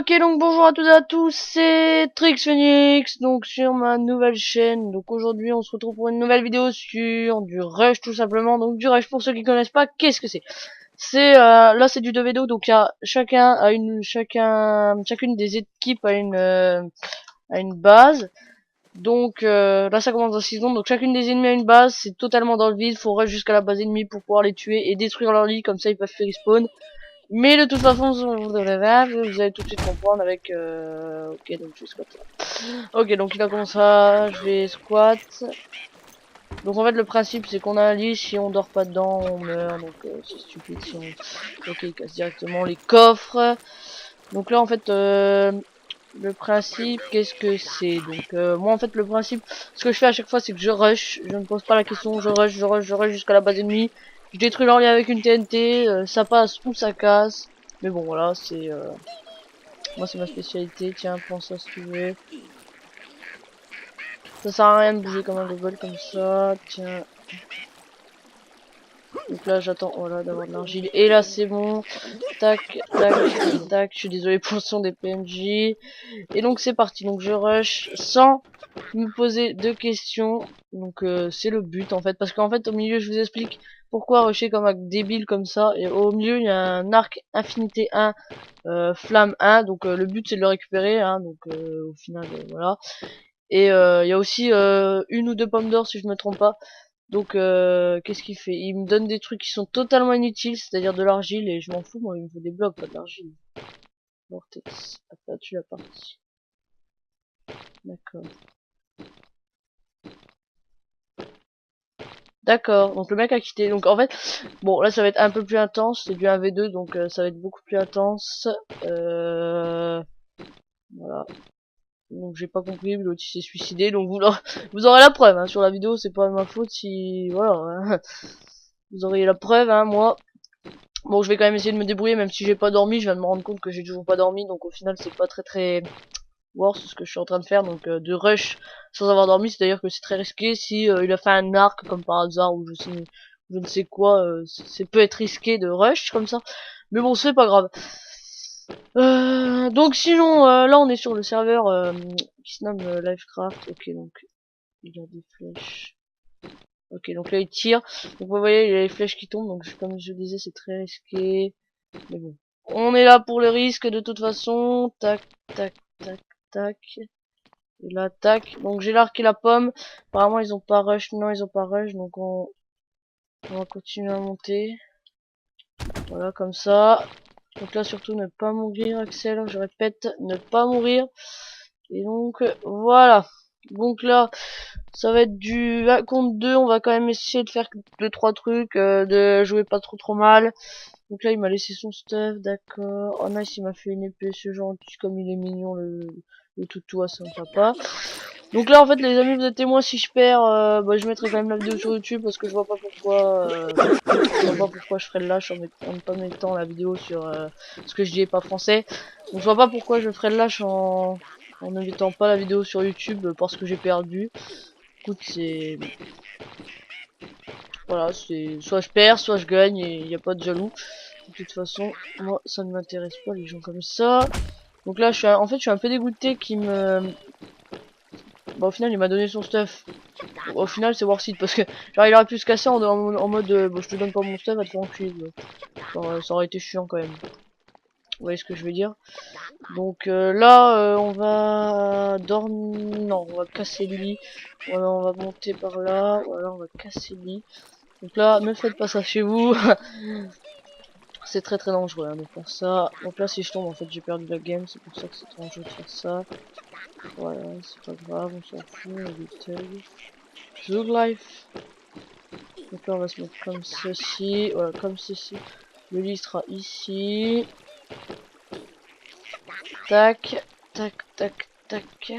Ok, donc bonjour à toutes et à tous, c'est Trix Phoenix, donc sur ma nouvelle chaîne. Donc aujourd'hui on se retrouve pour une nouvelle vidéo sur du rush tout simplement. Donc du rush, pour ceux qui connaissent pas, qu'est-ce que c'est? C'est là c'est du 2v2, donc il y a chacune des équipes a une base. Donc là ça commence dans 6 secondes, donc chacune des ennemis a une base, c'est totalement dans le vide, faut rush jusqu'à la base ennemie pour pouvoir les tuer et détruire leur lit, comme ça ils peuvent faire respawn. Mais de toute façon, vous allez tout de suite comprendre avec... Ok, donc je vais squat. Ok, donc il a commencé à... Je vais squat. Donc en fait, le principe, c'est qu'on a un lit, si on dort pas dedans, on meurt. Donc c'est stupide si on... Ok, il casse directement les coffres. Donc là, en fait, le principe, qu'est-ce que c'est? Donc moi, en fait, le principe, ce que je fais à chaque fois, c'est que je rush. Je ne pose pas la question, je rush jusqu'à la base ennemie. Je détruis leur lit avec une TNT, ça passe ou ça casse. Mais bon, voilà, c'est... moi, c'est ma spécialité. Tiens, prends ça si tu veux. Ça sert à rien de bouger comme un gogol comme ça. Tiens. Donc là, j'attends, voilà, d'avoir de l'argile. Et là, c'est bon. Tac, tac, tac. Je suis désolé pour le son des PNJ. Et donc, c'est parti. Donc, je rush sans me poser de questions. Donc, c'est le but, en fait. Parce qu'en fait, au milieu, je vous explique pourquoi rusher comme un débile comme ça. Et au milieu, il y a un arc Infinité 1, Flamme 1. Donc, le but, c'est de le récupérer. Hein, donc, au final, voilà. Et il y a aussi une ou deux pommes d'or, si je me trompe pas. Donc qu'est-ce qu'il fait? Il me donne des trucs qui sont totalement inutiles, c'est-à-dire de l'argile, et je m'en fous, moi il me faut des blocs, pas de l'argile. Vortex. Après tu la partie. D'accord. D'accord, donc le mec a quitté. Donc en fait, bon là ça va être un peu plus intense, c'est du 1v2, donc ça va être beaucoup plus intense. Voilà. Donc j'ai pas compris, l'autre il s'est suicidé, donc vous aurez la preuve, hein, sur la vidéo, c'est pas ma faute si... Voilà, hein. Vous aurez la preuve, hein, moi. Bon, je vais quand même essayer de me débrouiller, même si j'ai pas dormi, je viens de me rendre compte que j'ai toujours pas dormi, donc au final c'est pas très worse ce que je suis en train de faire, donc de rush sans avoir dormi, c'est-à-dire que c'est très risqué. Si il a fait un arc comme par hasard, ou je ne sais quoi, c'est peut être risqué de rush comme ça, mais bon c'est pas grave. Donc sinon, là on est sur le serveur qui se nomme Livecraft. Ok, donc il y a des flèches. Ok, donc là il tire. Donc vous voyez, il y a les flèches qui tombent. Donc comme je disais, c'est très risqué. Mais bon, on est là pour le risque de toute façon. Tac, tac, tac, tac. Et là, tac. Donc j'ai l'arc et la pomme. Apparemment ils ont pas rush. Non, ils ont pas rush. Donc on va continuer à monter. Voilà, comme ça. Donc là surtout ne pas mourir, Axel. Je répète, ne pas mourir. Et donc voilà. Donc là, ça va être du 1 contre 2. On va quand même essayer de faire 2-3 trucs, de jouer pas trop mal. Donc là, il m'a laissé son stuff, d'accord. Oh nice, il m'a fait une épée, ce gentil, comme il est mignon, le toutou à son papa. Donc là, en fait, les amis, vous êtes témoins, si je perds, bah, je mettrai quand même la vidéo sur YouTube, parce que je vois pas pourquoi je ferais le lâche en ne pas mettant la vidéo sur ce que je dis est pas français. Donc je vois pas pourquoi je ferais le lâche en ne mettant pas la vidéo sur YouTube, parce que j'ai perdu. Écoute, c'est... Voilà, c'est... Soit je perds, soit je gagne, et il n'y a pas de jaloux. De toute façon, moi, ça ne m'intéresse pas, les gens comme ça. Donc là, en fait, je suis un peu dégoûté qu'il me... Bah, au final, il m'a donné son stuff. Au final, c'est worth it, parce que, genre, il aurait pu se casser en mode, bon, je te donne pas mon stuff, va te faire enculer. Genre, ça aurait été chiant, quand même. Vous voyez ce que je veux dire? Donc là, on va dormir... Non, on va casser le lit. Voilà, on va monter par là. Voilà, on va casser le lit. Donc là, ne faites pas ça chez vous. C'est très dangereux hein, de faire ça. Donc là, si je tombe, en fait, j'ai perdu la game. C'est pour ça que c'est dangereux de faire ça. Voilà, c'est pas grave, on s'en fout. On est des thugs. Thug life. Donc là, on va se mettre comme ceci. Voilà, comme ceci. Le lit sera ici. Tac, tac, tac, tac.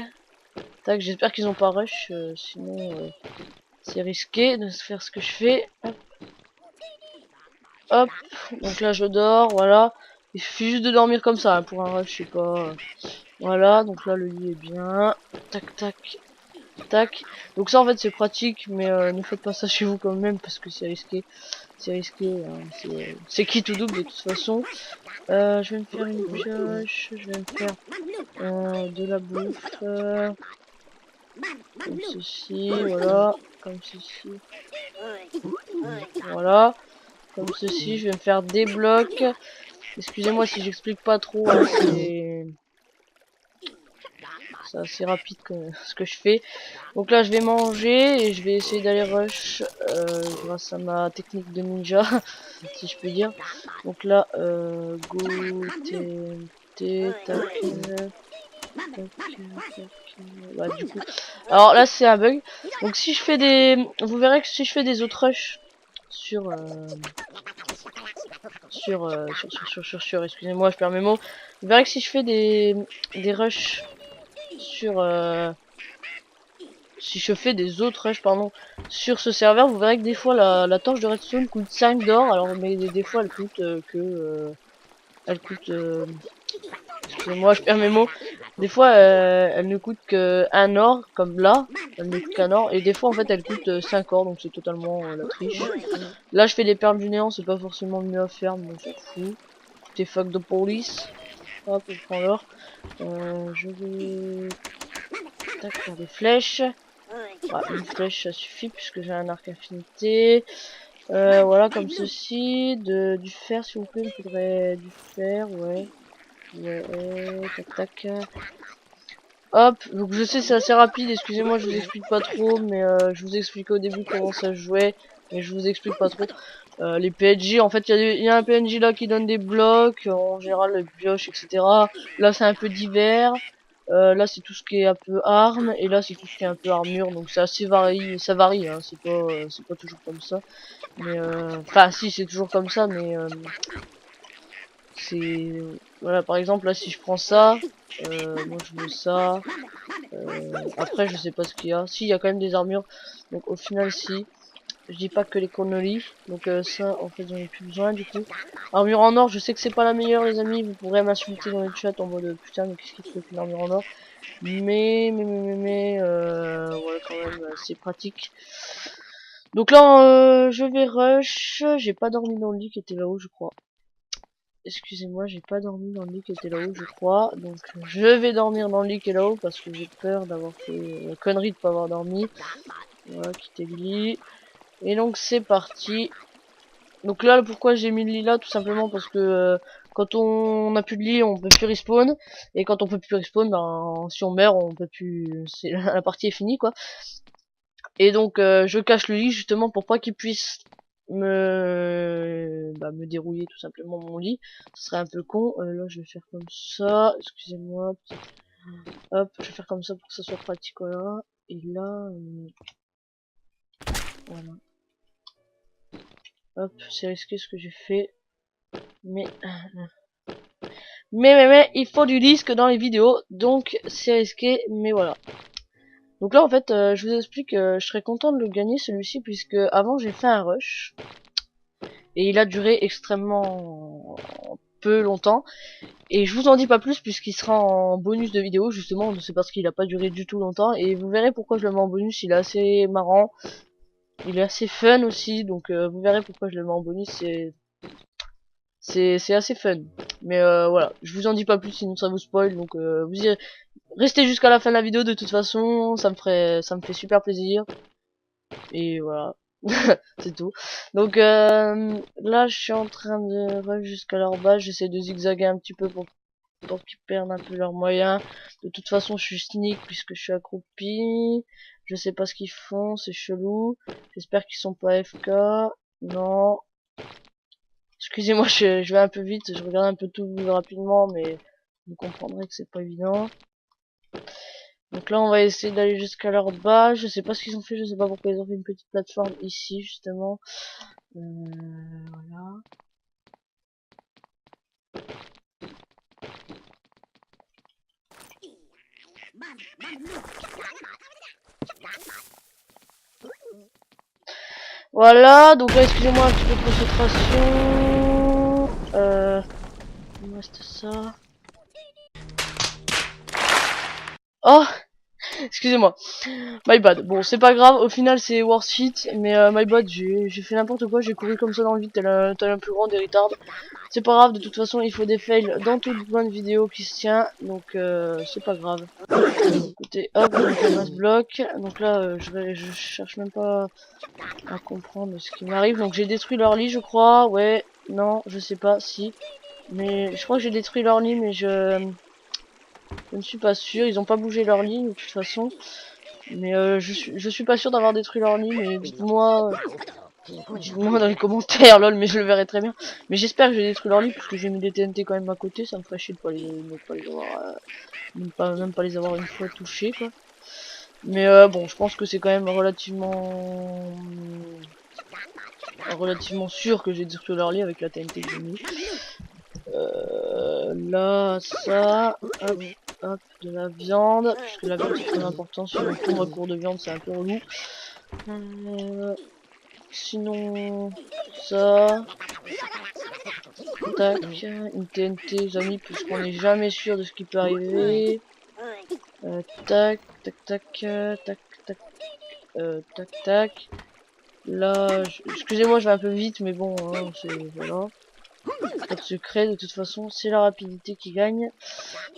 Tac, j'espère qu'ils ont pas rush. Sinon, c'est risqué de faire ce que je fais. Hop. Hop. Donc là, je dors. Voilà. Il suffit juste de dormir comme ça hein, pour un rush, je sais pas. Voilà, donc là le lit est bien. Tac tac. Tac. Donc ça en fait c'est pratique, mais ne faites pas ça chez vous quand même parce que c'est risqué. C'est risqué, hein. C'est quitte ou double de toute façon. Je vais me faire une pioche, je vais me faire de la bouffe, comme ceci, voilà, comme ceci, voilà, comme ceci. Je vais me faire des blocs. Excusez-moi si j'explique pas trop, hein, c'est assez rapide ce que je fais. Donc là je vais manger et je vais essayer d'aller rush grâce à ma technique de ninja, si je peux dire. Donc là, go, TNT, tac, tac, tac, bah, du coup. Alors là c'est un bug. Donc si je fais des... Vous verrez que si je fais des autres rushs sur... excusez-moi je perds mes mots. Vous verrez que si je fais des rushs sur... si je fais des autres rushs, pardon, sur ce serveur, vous verrez que des fois la torche de redstone coûte 5 d'or, alors mais des fois elle coûte elle coûte excusez-moi, je perds mes mots. Des fois elle ne coûte que 1 or, comme là, elle ne coûte qu'un or, et des fois en fait elle coûte 5 or, donc c'est totalement la triche. Là je fais des perles du néant, c'est pas forcément le mieux à faire, mais on s'en fout. T'es fuck de police. Hop, on prend l'or. Je vais tac, faire des flèches. Ouais, une flèche ça suffit puisque j'ai un arc affinité. Voilà comme ceci. Du fer s'il vous plaît, il me faudrait du fer, ouais. Ouais, tac tac. Hop, donc je sais c'est assez rapide, excusez-moi je vous explique pas trop, mais je vous explique au début comment ça se jouait, mais je vous explique pas trop. Les PNJ, en fait il y a un PNJ là qui donne des blocs, en général les pioches, etc. Là c'est un peu divers. Là c'est tout ce qui est un peu armes et là c'est tout ce qui est un peu armure, donc c'est assez varié, ça varie, hein, c'est pas toujours comme ça, mais enfin si c'est toujours comme ça, mais c'est voilà, par exemple là si je prends ça, moi je veux ça, après je sais pas ce qu'il y a, si il y a quand même des armures, donc au final si je dis pas que les conneries, donc ça en fait j'en ai plus besoin du coup. Armure en or, je sais que c'est pas la meilleure les amis, vous pourrez m'insulter dans le chat en mode putain mais qu'est-ce qu'il te faut qu'une armure en or, mais ouais quand même c'est pratique. Donc là je vais rush, j'ai pas dormi dans le lit qui était là-haut je crois. Excusez-moi, j'ai pas dormi dans le lit qui était là-haut, je crois. Donc, je vais dormir dans le lit qui est là-haut parce que j'ai peur d'avoir fait la connerie de pas avoir dormi. Voilà, quitter le lit. Et donc, c'est parti. Donc là, pourquoi j'ai mis le lit là? Tout simplement parce que quand on n'a plus de lit, on peut plus respawn. Et quand on peut plus respawn, ben, si on meurt, on peut plus... la partie est finie, quoi. Et donc, je cache le lit justement pour pas qu'il puisse me dérouiller tout simplement mon lit. Ce serait un peu con. Là je vais faire comme ça, excusez-moi, hop, je vais faire comme ça pour que ça soit pratique, voilà. Et là voilà, hop, c'est risqué ce que j'ai fait, mais mais il faut du risque dans les vidéos, donc c'est risqué, mais voilà. Donc là en fait je vous explique, je serais content de le gagner celui-ci puisque avant j'ai fait un rush et il a duré extrêmement peu longtemps. Et je vous en dis pas plus puisqu'il sera en bonus de vidéo justement, c'est parce qu'il a pas duré du tout longtemps et vous verrez pourquoi je le mets en bonus, il est assez marrant, il est assez fun aussi, donc vous verrez pourquoi je le mets en bonus, c'est assez fun. Mais voilà, je vous en dis pas plus sinon ça vous spoil, donc restez jusqu'à la fin de la vidéo de toute façon, ça me fait super plaisir. Et voilà. C'est tout. Donc là je suis en train de rush jusqu'à leur base, j'essaie de zigzaguer un petit peu pour qu'ils perdent un peu leurs moyens. De toute façon, je suis sneak puisque je suis accroupi. Je sais pas ce qu'ils font, c'est chelou. J'espère qu'ils sont pas FK. Non. Excusez-moi, je vais un peu vite, je regarde un peu tout rapidement, mais vous comprendrez que c'est pas évident. Donc là, on va essayer d'aller jusqu'à leur base. Je sais pas ce qu'ils ont fait, je sais pas pourquoi ils ont fait une petite plateforme ici, justement. Voilà. Voilà, donc là, excusez-moi un petit peu de concentration. Il me reste ça. Oh! Excusez-moi. My bad. Bon, c'est pas grave. Au final, c'est worth it. Mais my bad, j'ai fait n'importe quoi. J'ai couru comme ça dans le vide, tel un plus grand des retards. C'est pas grave. De toute façon, il faut des fails dans toute bonne vidéo qui se tient. Donc, c'est pas grave. Écoutez, hop, donc le masse bloc. Donc là, je cherche même pas à comprendre ce qui m'arrive. Donc j'ai détruit leur lit, je crois. Ouais, non, je sais pas, si. Mais je crois que j'ai détruit leur lit, mais je ne suis pas sûr. Ils ont pas bougé leur lit de toute façon. Mais je suis pas sûr d'avoir détruit leur lit. Mais dites-moi dans les commentaires, lol. Mais je le verrai très bien. Mais j'espère que j'ai détruit leur lit parce que j'ai mis des TNT quand même à côté. Ça me ferait chier de pas les avoir, même pas les avoir une fois touchés, quoi. Mais bon, je pense que c'est quand même relativement sûr que j'ai détruit leur lit avec la TNT que j'ai mis. Là, ça, hop, hop, de la viande, puisque la viande c'est très important, sinon on tombe à court de viande, c'est un peu relou. Sinon, ça, tac, une TNT, les amis, puisqu'on n'est jamais sûr de ce qui peut arriver. Tac, tac, tac, tac, tac, tac, tac. Là, excusez-moi, je vais un peu vite, mais bon, hein, voilà. Pas de secret, de toute façon, c'est la rapidité qui gagne.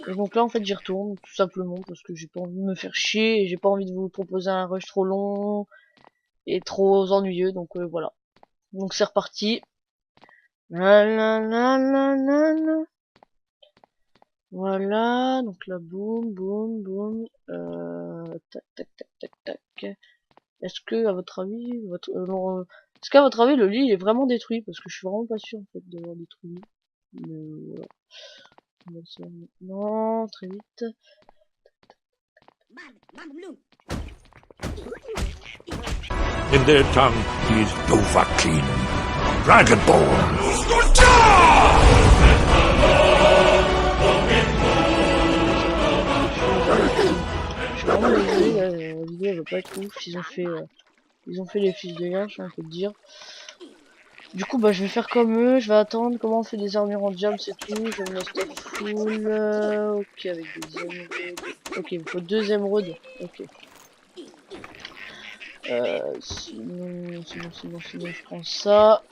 Et donc là, en fait, j'y retourne, tout simplement, parce que j'ai pas envie de me faire chier, et j'ai pas envie de vous proposer un rush trop long, et trop ennuyeux, donc voilà. Donc c'est reparti. La, la, la, la, la, la. Voilà, donc là, boum, boum, boum, tac, tac, tac, tac, tac. Est-ce que, à votre avis, est-ce qu'à votre avis, le lit est vraiment détruit? Parce que je suis vraiment pas sûr, en fait, d'avoir détruit. Mais voilà. On va le savoir maintenant, très vite. In their tongue, he is Dovahkiin, Dragonborn. Je suis vraiment désolé, la vidéo elle va pas être ouf. Ils ont fait les fiches de Yinche, on peut le dire. Du coup, bah, je vais faire comme eux, je vais attendre. Comment on fait des armures en diamant, c'est tout. Je vais me stuff full. Ok, avec des émeraudes. Ok, il me faut 2 émeraudes. Ok. Sinon, je prends ça.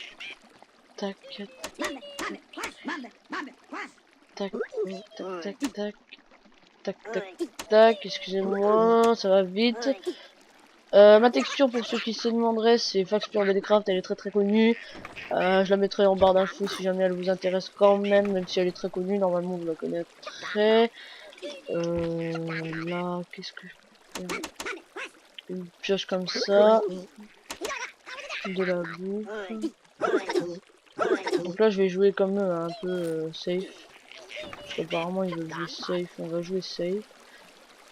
Tac, tac, tac, tac, tac, tac. Tac, tac, tac, excusez-moi, ça va vite. Ma texture, pour ceux qui se demanderaient, c'est Fax Pure Craft, elle est très très connue. Je la mettrai en barre d'infos si jamais elle vous intéresse quand même si elle est très connue, normalement vous la connaîtrez. Là, qu'est-ce que je peux faire? Une pioche comme ça. De la bouffe. Donc là, je vais jouer comme eux, un peu safe. Parce qu'apparemment, ils veulent jouer safe, on va jouer safe.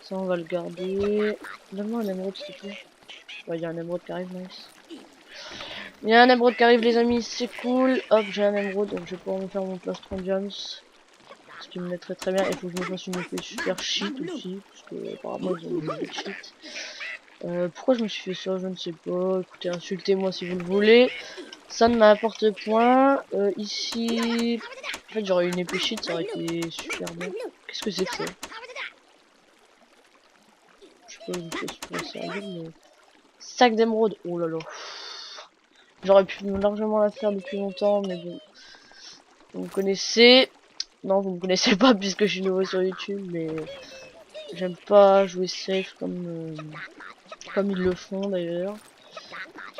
Ça, on va le garder. Donne-moi un émeraude, s'il te plaît. Ouais, il y a un émeraude qui arrive, nice. Il y a un émeraude qui arrive, les amis, c'est cool. Hop, j'ai un émeraude, donc je vais pouvoir me faire mon plastron diams. Ce qui me mettrait très bien. Il faut que je me fasse une épée super shit aussi, parce que apparemment ils ont une épée shit. Pourquoi je me suis fait ça, je ne sais pas. Écoutez, insultez-moi si vous le voulez. Ça ne m'apporte point. Ici, en fait, j'aurais une épée shit, ça aurait été super bien. Qu'est-ce que c'est que ça? Je sais pas du tout ce que ça servir, mais... Sac d'émeraude, oh là là. J'aurais pu largement la faire depuis longtemps, mais bon. Vous me connaissez. Non, vous me connaissez pas puisque je suis nouveau sur YouTube, mais j'aime pas jouer safe comme ils le font d'ailleurs.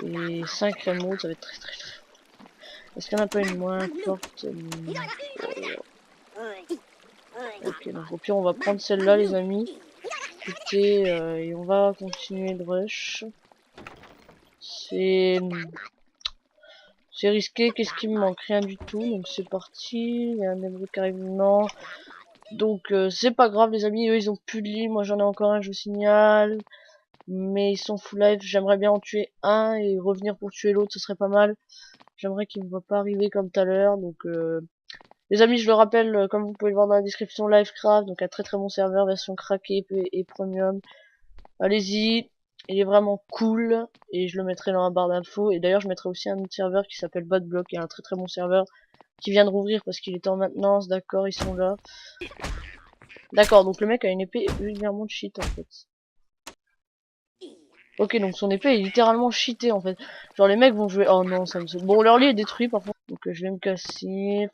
Et 5 émeraudes, ça va être très très très. Est-ce qu'il n'y en a pas une moins forte? Ok, donc au pire on va prendre celle-là les amis. Écoutez, et on va continuer de rush. C'est risqué, qu'est-ce qui me manque? Rien du tout, donc c'est parti. Il y a un émeraude qui arrive, non. Donc c'est pas grave les amis, eux ils ont plus de lit, moi j'en ai encore un, je vous signale. Mais ils sont full life, j'aimerais bien en tuer un et revenir pour tuer l'autre, ce serait pas mal. J'aimerais qu'il ne va pas arriver comme tout à l'heure, donc les amis je le rappelle, comme vous pouvez le voir dans la description, Livecraft, donc un très très bon serveur, version craquée et premium. Allez-y, il est vraiment cool, et je le mettrai dans la barre d'infos. Et d'ailleurs je mettrai aussi un autre serveur qui s'appelle Badblock, qui est un très très bon serveur, qui vient de rouvrir parce qu'il était en maintenance, d'accord, ils sont là. D'accord, donc le mec a une épée régulièrement de shit en fait. Ok, donc son épée est littéralement cheatée en fait. Genre les mecs vont jouer. Oh non, ça me saoule. Bon, leur lit est détruit par contre. Donc je vais me casser.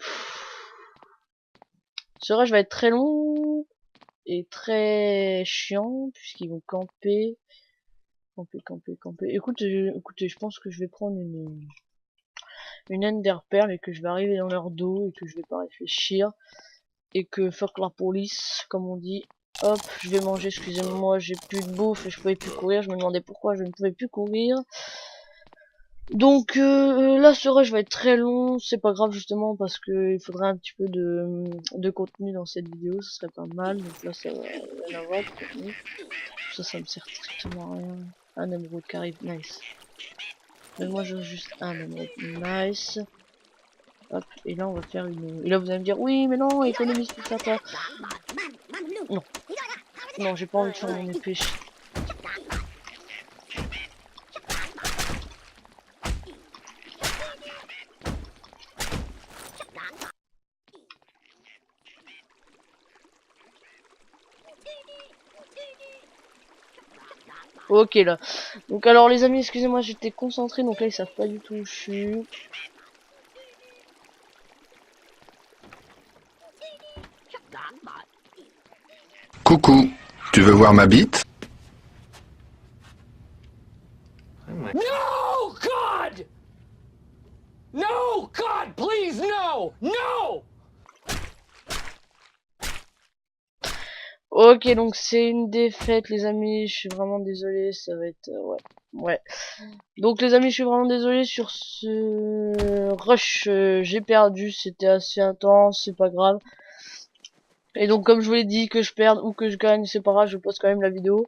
Ce rush va être très long et très chiant puisqu'ils vont camper. Camper. Écoutez, je pense que je vais prendre une ender pearl et que je vais arriver dans leur dos et que je vais pas réfléchir. Et que fuck la police, comme on dit. Hop, je vais manger, excusez-moi, j'ai plus de bouffe et je pouvais plus courir. Je me demandais pourquoi je ne pouvais plus courir. Donc là ce rush va être très long, c'est pas grave justement parce que il faudrait un petit peu de contenu dans cette vidéo, ce serait pas mal. Donc là ça va rien avoir de contenu. Ça me sert strictement à rien. Un émeraude qui arrive, nice. Mais moi je veux juste un émeraude, nice. Hop, et là on va faire une... Et là vous allez me dire, oui mais non, économise pour faire ça. Non, non j'ai pas envie de faire mon épée. Ok là. Donc alors les amis, excusez-moi, j'étais concentré, donc là ils savent pas du tout où je suis. Coucou, tu veux voir ma bite? No, God! No, God, please, no! No! Ok, donc c'est une défaite les amis, je suis vraiment désolé, ça va être... ouais. Donc les amis, je suis vraiment désolé sur ce rush, j'ai perdu, c'était assez intense, c'est pas grave. Et donc comme je vous l'ai dit, que je perde ou que je gagne, c'est pas grave, je poste quand même la vidéo.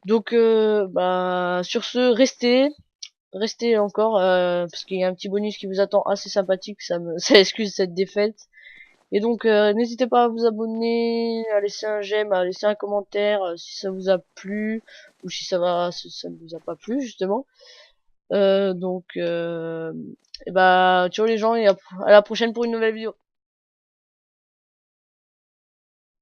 Donc bah sur ce, restez encore, parce qu'il y a un petit bonus qui vous attend assez sympathique, ça excuse cette défaite. Et donc n'hésitez pas à vous abonner, à laisser un j'aime, à laisser un commentaire si ça vous a plu ou si ça ne vous a pas plu justement. Donc et bah ciao les gens et à la prochaine pour une nouvelle vidéo.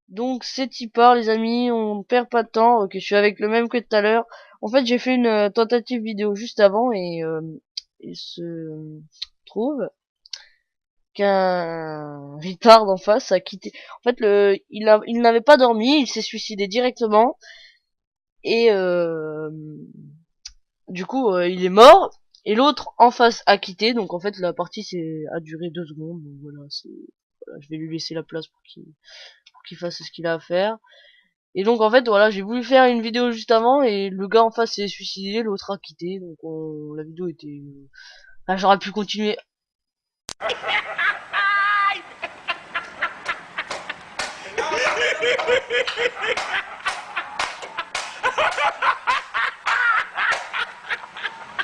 Donc c'est Tipar les amis, on perd pas de temps. Ok, je suis avec le même que tout à l'heure. En fait j'ai fait une tentative vidéo juste avant et il se trouve qu'un retard en face a quitté. En fait, il n'avait pas dormi, il s'est suicidé directement et du coup, il est mort. Et l'autre en face a quitté. Donc en fait, la partie a duré 2 secondes. Donc voilà, voilà, je vais lui laisser la place pour qu'il fasse ce qu'il a à faire. Et donc en fait, voilà, j'ai voulu faire une vidéo juste avant et le gars en face s'est suicidé, l'autre a quitté. Donc la vidéo était, ah, j'aurais pu continuer.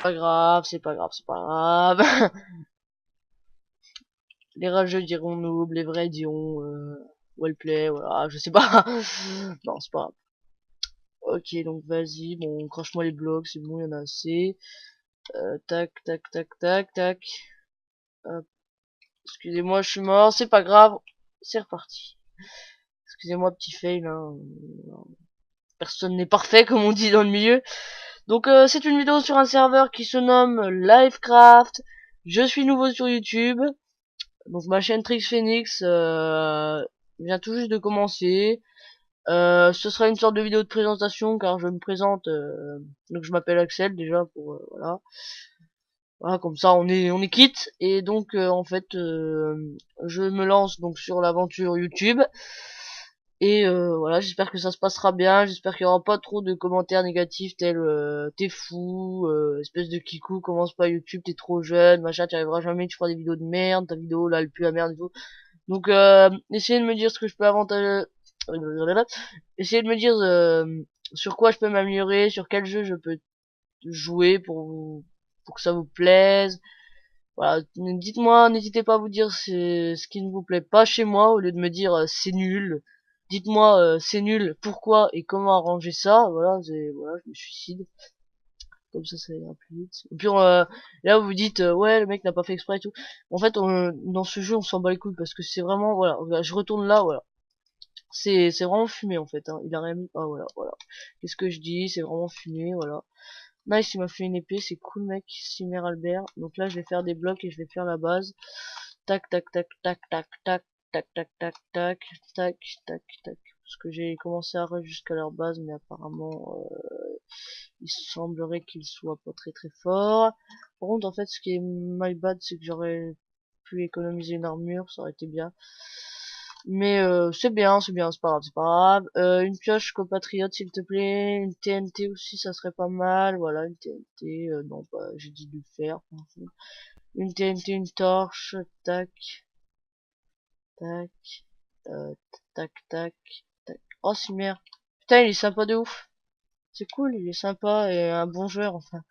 Pas grave, c'est pas grave, c'est pas grave. Les rageux diront noob, les vrais diront wellplay, voilà, je sais pas. Non, c'est pas grave. Ok, donc vas-y, bon, crache-moi les blocs, c'est bon, il y en a assez. Tac. Hop. Excusez-moi, je suis mort, c'est pas grave. C'est reparti. Excusez-moi, petit fail, hein. Personne n'est parfait, comme on dit dans le milieu. Donc c'est une vidéo sur un serveur qui se nomme Livecraft. Je suis nouveau sur YouTube. Donc ma chaîne Trix Phoenix vient tout juste de commencer. Ce sera une sorte de vidéo de présentation car je me présente. Donc je m'appelle Axel déjà pour voilà. Voilà, comme ça on est quitte. Et donc en fait je me lance donc sur l'aventure YouTube. Et voilà, j'espère que ça se passera bien, j'espère qu'il y aura pas trop de commentaires négatifs tels t'es fou, espèce de kikou, commence pas YouTube, t'es trop jeune, machin, tu arriveras jamais, tu feras des vidéos de merde, ta vidéo là elle pue la merde et tout. Donc essayez de me dire ce que je peux avantager, essayez de me dire sur quoi je peux m'améliorer, sur quel jeu je peux jouer pour que ça vous plaise. Voilà, dites-moi, n'hésitez pas à vous dire ce qui ne vous plaît pas chez moi au lieu de me dire c'est nul. Dites-moi c'est nul, pourquoi et comment arranger ça. Voilà, voilà, je me suicide. Comme ça ira plus vite. Et puis là vous vous dites ouais le mec n'a pas fait exprès et tout. En fait dans ce jeu on s'en bat les couilles parce que c'est vraiment voilà, je retourne là voilà. C'est vraiment fumé en fait hein. Il a rien mis. Ah voilà. Qu'est-ce que je dis? C'est vraiment fumé, voilà. Nice, il m'a fait une épée, c'est cool mec, Cimer Albert. Donc là je vais faire des blocs et je vais faire la base. Tac tac tac tac tac tac tac tac tac tac tac tac tac. Parce que j'ai commencé à rush jusqu'à leur base, mais apparemment il semblerait qu'ils soient pas très très forts. Par contre en fait ce qui est my bad c'est que j'aurais pu économiser une armure, ça aurait été bien. Mais c'est bien, c'est bien, c'est pas grave, c'est pas grave. Une pioche compatriote s'il te plaît, une TNT aussi ça serait pas mal, voilà une TNT, non bah j'ai dit de le faire. Une TNT, une torche, tac, tac, tac, tac, tac. Oh c'est merde. Putain il est sympa de ouf. C'est cool, il est sympa et un bon joueur enfin.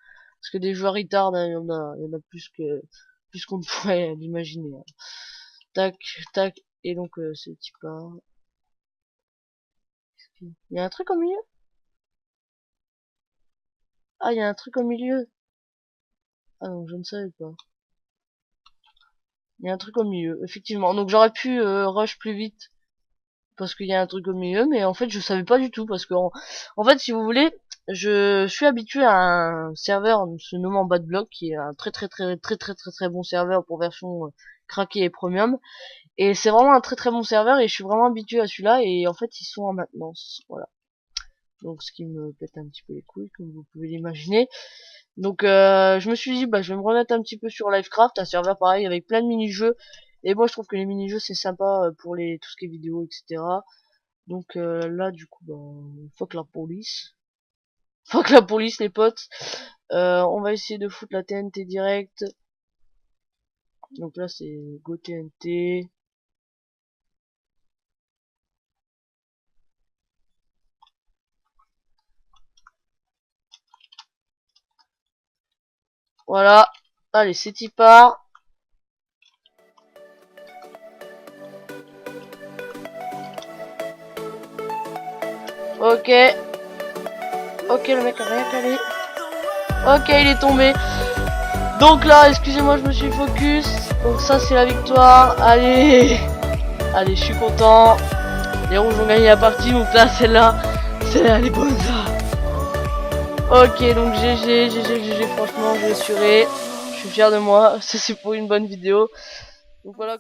Parce que des joueurs retard, hein, il y en a plus qu'on ne pourrait l'imaginer. Hein. Tac, tac, et donc c'est type A. Il y a un truc au milieu? Ah, il y a un truc au milieu. Ah non, je ne savais pas. Il y a un truc au milieu, effectivement. Donc j'aurais pu rush plus vite parce qu'il y a un truc au milieu, mais en fait je savais pas du tout parce que en fait si vous voulez, je suis habitué à un serveur se nommant Bad Block qui est un très bon serveur pour version craquée et premium. Et c'est vraiment un très bon serveur et je suis vraiment habitué à celui-là et en fait ils sont en maintenance. Voilà. Donc ce qui me pète un petit peu les couilles comme vous pouvez l'imaginer. Donc je me suis dit bah je vais me remettre un petit peu sur Livecraft, un serveur pareil avec plein de mini-jeux. Et moi je trouve que les mini-jeux c'est sympa pour les tout ce qui est vidéo etc. Donc là du coup bah fuck la police. Fuck la police les potes. On va essayer de foutre la TNT direct. Donc là c'est Go TNT. Voilà. Allez c'est y part. Ok. Ok, le mec a rien calé. Ok, il est tombé. Donc là, excusez-moi, je me suis focus. Donc ça, c'est la victoire. Allez. Allez, je suis content. Les rouges ont gagné la partie. Donc là, celle-là, elle est bonne, ça. Ok, donc GG, franchement, j'ai assuré. Je suis fier de moi. Ça, c'est pour une bonne vidéo. Donc voilà.